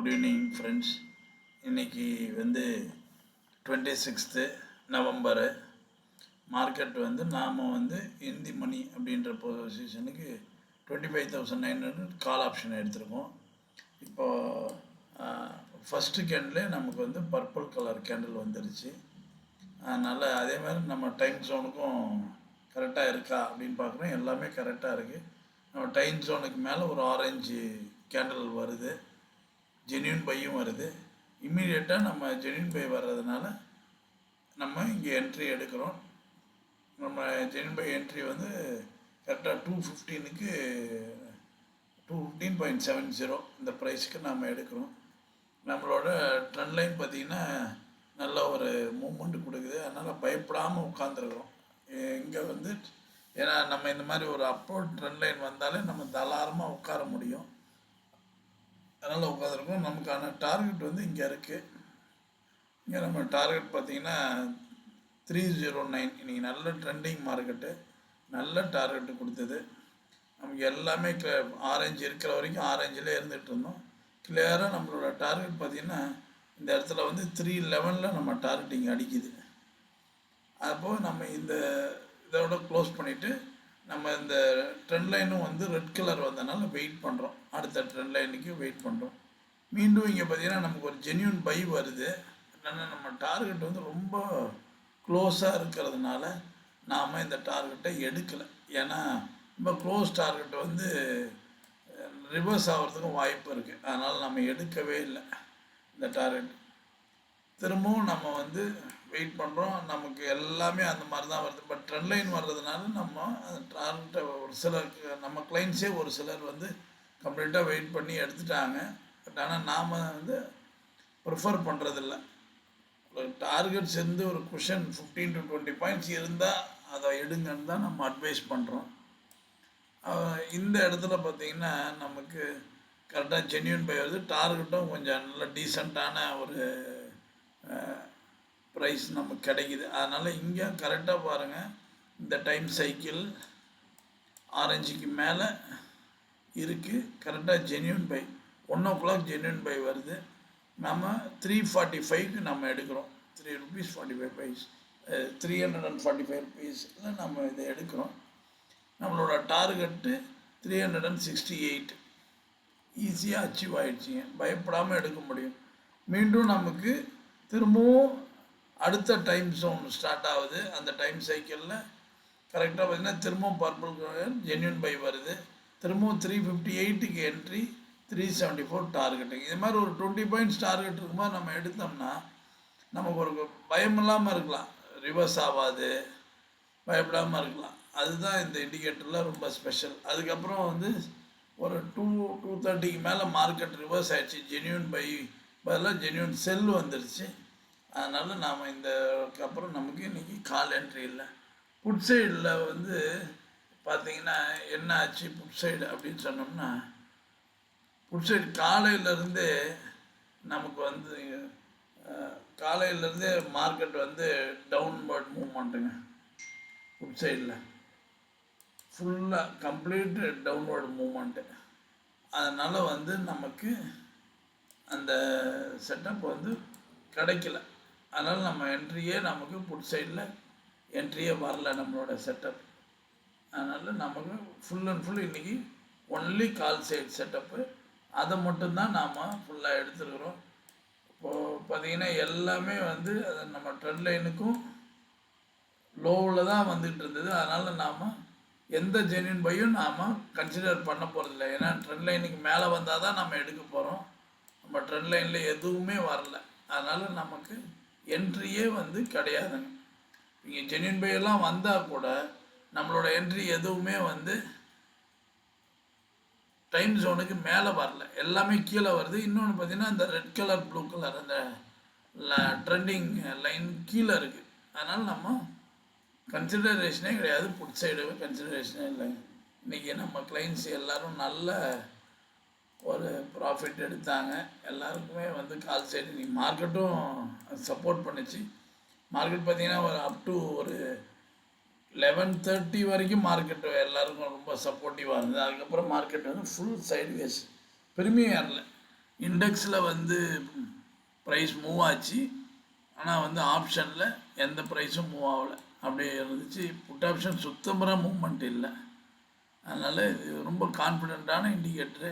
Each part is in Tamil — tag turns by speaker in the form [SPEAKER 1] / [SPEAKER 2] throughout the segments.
[SPEAKER 1] Good evening friends. இன்றைக்கி வந்து 26 நவம்பரு. மார்க்கெட் வந்து நாம் வந்து இந்தி மணி அப்படின்ற பொசிஷனுக்கு 25,900 கால் ஆப்ஷன் எடுத்திருக்கோம். இப்போது ஃபஸ்ட்டு கேண்டில் நமக்கு வந்து பர்பிள் கலர் கேண்டில் வந்துருச்சு. அதனால் அதே மாதிரி நம்ம டைம் ஜோனுக்கும் கரெக்டாக இருக்கா அப்படின்னு பார்க்குறோம். எல்லாமே கரெக்டாக இருக்குது. நம்ம டைம் ஜோனுக்கு மேலே ஒரு ஆரஞ்சு கேண்டில் வருது, ஜென்யூன் பையும் வருது. இம்மீடியட்டாக நம்ம ஜென்யூன் பை வர்றதுனால நம்ம இங்கே என்ட்ரி எடுக்கிறோம். நம்ம ஜென்யூன் பை என்ட்ரி வந்து கரெக்டாக 215க்கு 215.70 இந்த ப்ரைஸுக்கு நம்ம எடுக்கிறோம். நம்மளோட ட்ரெண்ட் லைன் பார்த்திங்கன்னா நல்ல ஒரு மூமெண்ட் கொடுக்குது. அதனால் பயப்படாமல் உட்காந்துருக்குறோம் இங்கே வந்து. ஏன்னா நம்ம இந்த மாதிரி ஒரு அப்போர்ட் ட்ரெண்ட் லைன் வந்தாலே நம்ம தாராளமாக உட்கார முடியும். அதனால் உட்காந்துருக்கோம். நமக்கான டார்கெட் வந்து இங்கே இருக்குது. இங்கே நம்ம டார்கெட் பார்த்திங்கன்னா 309. இன்றைக்கி நல்ல ட்ரெண்டிங் மார்க்கெட்டு, நல்ல டார்கெட்டு கொடுத்தது. நமக்கு எல்லாமே ஆரஞ்சு இருக்கிற வரைக்கும் ஆரஞ்சில் இருந்துகிட்டு இருந்தோம். கிளியராக நம்மளோட டார்கெட் பார்த்திங்கன்னா இந்த இடத்துல வந்து 311 நம்ம டார்கெட்டிங் அடிக்குது. அப்போது நம்ம இந்த இதோட க்ளோஸ் பண்ணிவிட்டு நம்ம இந்த ட்ரெண்ட் லைனும் வந்து ரெட் கலர் வந்தனால வெயிட் பண்ணுறோம். அடுத்த ட்ரெண்ட் லைனுக்கு வெயிட் பண்ணுறோம். மீண்டும் இங்கே பார்த்திங்கன்னா நமக்கு ஒரு ஜென்யூன் பை வருது. என்னென்னா நம்ம டார்கெட் வந்து ரொம்ப க்ளோஸாக இருக்கிறதுனால நாம் இந்த டார்கெட்டை எடுக்கலை. ஏன்னா ரொம்ப க்ளோஸ் டார்கெட் வந்து ரிவர்ஸ் ஆகிறதுக்கும் வாய்ப்பு இருக்குது. அதனால் நம்ம எடுக்கவே இல்லை இந்த டார்கெட். திரும்பவும் நம்ம வந்து வெயிட் பண்ணுறோம். நமக்கு எல்லாமே அந்த மாதிரி தான் வருது. பட் ட்ரெண்ட் லைன் வர்றதுனால நம்ம அந்த டார்கெட்டை ஒரு சிலருக்கு நம்ம கிளைண்ட்ஸே ஒரு சிலர் வந்து கம்ப்ளீட்டாக வெயிட் பண்ணி எடுத்துட்டாங்க. பட் ஆனால் நாம் வந்து ப்ரிஃபர் பண்ணுறதில்ல. ஒரு டார்கெட்ஸ் இருந்து ஒரு குஷன் 15 to 20 பாயிண்ட்ஸ் இருந்தால் அதை எடுங்கன்னு தான் நம்ம அட்வைஸ் பண்ணுறோம். இந்த இடத்துல பார்த்திங்கன்னா நமக்கு கரெக்டாக ஜென்யூன் பை வருது. டார்கெட்டும் கொஞ்சம் நல்ல டீசெண்டான ஒரு ப்ரைஸ் நமக்கு கிடைக்கிது. அதனால் இங்கே கரெக்டாக பாருங்கள், இந்த டைம் சைக்கிள் ஆரஞ்சுக்கு மேலே இருக்குது. கரெக்டாக genuine by 1 o'clock genuine by வருது. நம்ம 345க்கு நம்ம எடுக்கிறோம். ₹3.45 345 rupees நம்ம இதை எடுக்கிறோம். நம்மளோட டார்கெட்டு 368 ஈஸியாக அச்சீவ் ஆகிடுச்சிங்க. பயப்படாமல் எடுக்க முடியும். மீண்டும் நமக்கு திரும்பவும் அடுத்த டைம் ஜோன் ஸ்டார்ட் ஆகுது. அந்த டைம் சைக்கிளில் கரெக்டாக பார்த்திங்கன்னா திரும்பவும் பர்பிள் கலர் ஜென்யூன் பை வருது. திரும்பவும் 358க்கு என்ட்ரி, 374 டார்கெட்டுங்க. இது மாதிரி ஒரு 20 பாயிண்ட்ஸ் டார்கெட் இருக்கும்போது நம்ம எடுத்தோம்னா நமக்கு ஒரு பயம் இல்லாமல் இருக்கலாம். ரிவர்ஸ் ஆகாது, பயப்படாமல் இருக்கலாம். அதுதான் இந்த இண்டிகேட்டரில் ரொம்ப ஸ்பெஷல். அதுக்கப்புறம் வந்து ஒரு 2:30க்கு மேலே மார்க்கெட் ரிவர்ஸ் ஆகிடுச்சு. ஜென்யூன் பை பதிலாக ஜென்யூன் செல் வந்துடுச்சு. அதனால் நாம் அப்புறம் நமக்கு இன்றைக்கி கால் என்ட்ரி இல்லை. புட் சைடில் வந்து பார்த்திங்கன்னா என்ன ஆச்சு புட் சைடு அப்படின்னு சொன்னோம்னா, புட் சைடு காலையிலேருந்தே நமக்கு வந்து காலையிலேருந்தே மார்க்கெட் வந்து டவுன்வர்ட் மூவ்மெண்ட்டுங்க. புட் சைடில் ஃபுல்லாக கம்ப்ளீட் டவுன்வர்டு மூமெண்ட்டு. அதனால் வந்து நமக்கு அந்த செட்டப் வந்து கிடைக்கல. அதனால் நம்ம என்ட்ரியே நமக்கு புட் சைடில் என்ட்ரியே வரல நம்மளோட செட்டப். அதனால் நமக்கு ஃபுல் அண்ட் ஃபுல் இன்றைக்கி ஒன்லி கால் சைடு செட்டப்பு. அதை மட்டும்தான் நாம் ஃபுல்லாக எடுத்துருக்குறோம். இப்போது பார்த்திங்கன்னா எல்லாமே வந்து அது நம்ம ட்ரெண்ட் லைனுக்கும் லோவில் தான் வந்துகிட்டு இருந்தது. அதனால் நாம் எந்த ஜென்யூன் பையும் நாம் கன்சிடர் பண்ண போகிறதில்ல. ஏன்னா ட்ரெண்ட் லைனுக்கு மேலே வந்தால் தான் நம்ம எடுக்க போகிறோம். நம்ம ட்ரெண்ட் லைனில் எதுவுமே வரல. அதனால் நமக்கு என்ட்ரியே வந்து கிடையாதுங்க. இங்கே ஜென்யூன் பையெல்லாம் வந்தால் கூட நம்மளோட என்ட்ரி எதுவுமே வந்து டைம் ஜோனுக்கு மேலே வரல. எல்லாமே கீழே வருது. இன்னொன்று பார்த்திங்கன்னா இந்த ரெட் கலர் ப்ளூ கலர் அந்த ட்ரெண்டிங் லைன் கீழே இருக்குது. அதனால் நம்ம கன்சிடரேஷனே கிடையாது. புட் சைடு கன்சிடரேஷனே இல்லைங்க. இன்றைக்கி நம்ம கிளைண்ட்ஸ் எல்லோரும் நல்ல ஒரு ப்ராஃபிட் எடுத்தாங்க. எல்லாருக்குமே வந்து கால் சைடு இன்றைக்கி மார்க்கெட்டும் சப்போர்ட் பண்ணிச்சு. மார்க்கெட் பார்த்திங்கன்னா ஒரு அப் டு ஒரு 11:30 வரைக்கும் மார்க்கெட்டு எல்லாருக்கும் ரொம்ப சப்போர்ட்டிவாக இருந்தது. அதுக்கப்புறம் மார்க்கெட் வந்து ஃபுல் சைட்வேஸ், பெருமையாக ஏறல. இண்டெக்ஸில் வந்து ப்ரைஸ் மூவ் ஆச்சு. ஆனால் வந்து ஆப்ஷனில் எந்த ப்ரைஸும் மூவ் ஆகலை, அப்படியே இருந்துச்சு. புட் ஆப்ஷன் சுத்தமாக மூவ்மெண்ட் இல்லை. அதனால் இது ரொம்ப கான்ஃபிடெண்ட்டான இண்டிகேட்டரு.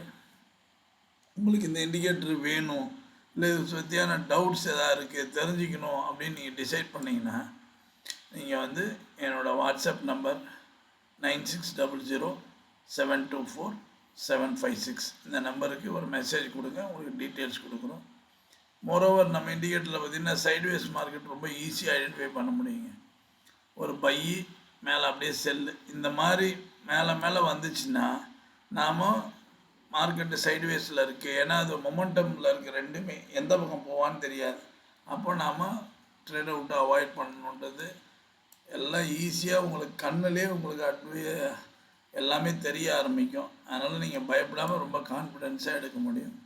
[SPEAKER 1] உங்களுக்கு இந்த இண்டிகேட்டர் வேணும், இல்லை இது பற்றியான டவுட்ஸ் எதாவது இருக்குது தெரிஞ்சுக்கணும் அப்படின்னு நீங்கள் டிசைட் பண்ணிங்கன்னா, நீங்கள் வந்து என்னோடய வாட்ஸ்அப் நம்பர் 9600724756 இந்த நம்பருக்கு ஒரு மெசேஜ் கொடுங்க, உங்களுக்கு டீட்டெயில்ஸ் கொடுக்குறோம். மோரோவர் நம்ம இண்டிகேட்டரில் பார்த்திங்கன்னா சைட்வேஸ் மார்க்கெட் ரொம்ப ஈஸியாக ஐடென்டிஃபை பண்ண முடியுங்க. ஒரு பையி மேலே அப்படியே செல்லு இந்த மாதிரி மேலே மேலே வந்துச்சுன்னா நாம் மார்க்கெட்டு சைட்வேஸில் இருக்குது. ஏன்னா அது மொமெண்டமில் இருக்குது, ரெண்டுமே எந்த பக்கம் போவான்னு தெரியாது. அப்போ நாம் ட்ரேடை விட்டு அவாய்ட் பண்ணணுன்றது எல்லாம் ஈஸியாக உங்களுக்கு கண்ணிலே உங்களுக்கு எல்லாமே தெரிய ஆரம்பிக்கும். அதனால் நீங்கள் பயப்படாமல் ரொம்ப கான்ஃபிடென்ஸாக எடுக்க முடியும்.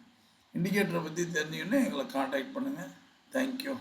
[SPEAKER 1] இண்டிகேட்டரை பற்றி தெரிஞ்சுக்கின்னு எங்களை காண்டாக்ட் பண்ணுங்கள். தேங்க்யூ.